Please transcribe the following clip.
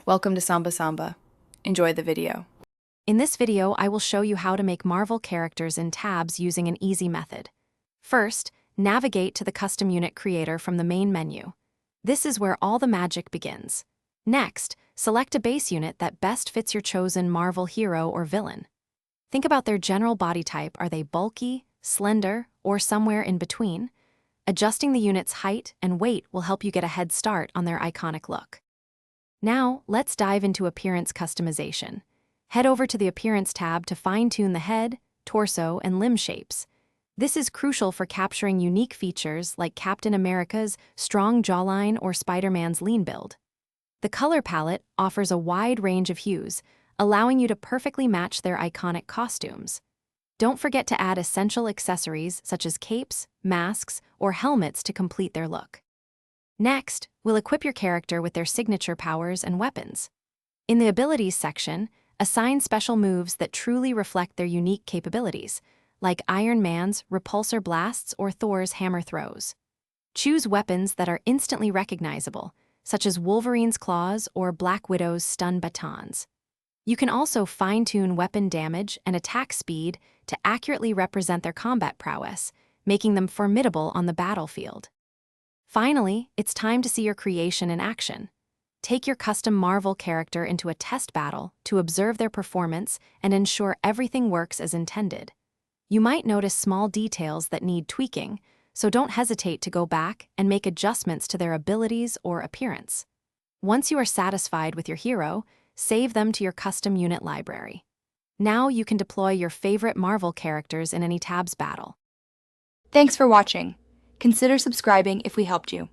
Welcome to Samba Samba. Enjoy the video. In this video, I will show you how to make Marvel characters in tabs using an easy method. First, navigate to the Custom Unit Creator from the main menu. This is where all the magic begins. Next, select a base unit that best fits your chosen Marvel hero or villain. Think about their general body type. Are they bulky, slender, or somewhere in between? Adjusting the unit's height and weight will help you get a head start on their iconic look. Now, let's dive into appearance customization. Head over to the Appearance tab to fine-tune the head, torso, and limb shapes. This is crucial for capturing unique features like Captain America's strong jawline or Spider-Man's lean build. The color palette offers a wide range of hues, allowing you to perfectly match their iconic costumes. Don't forget to add essential accessories such as capes, masks, or helmets to complete their look. Next, we'll equip your character with their signature powers and weapons. In the Abilities section, assign special moves that truly reflect their unique capabilities, like Iron Man's repulsor blasts or Thor's hammer throws. Choose weapons that are instantly recognizable, such as Wolverine's claws or Black Widow's stun batons. You can also fine-tune weapon damage and attack speed to accurately represent their combat prowess, making them formidable on the battlefield. Finally, it's time to see your creation in action. Take your custom Marvel character into a test battle to observe their performance and ensure everything works as intended. You might notice small details that need tweaking, so don't hesitate to go back and make adjustments to their abilities or appearance. Once you are satisfied with your hero, save them to your custom unit library. Now you can deploy your favorite Marvel characters in any tabs battle. Thanks for watching. Consider subscribing if we helped you.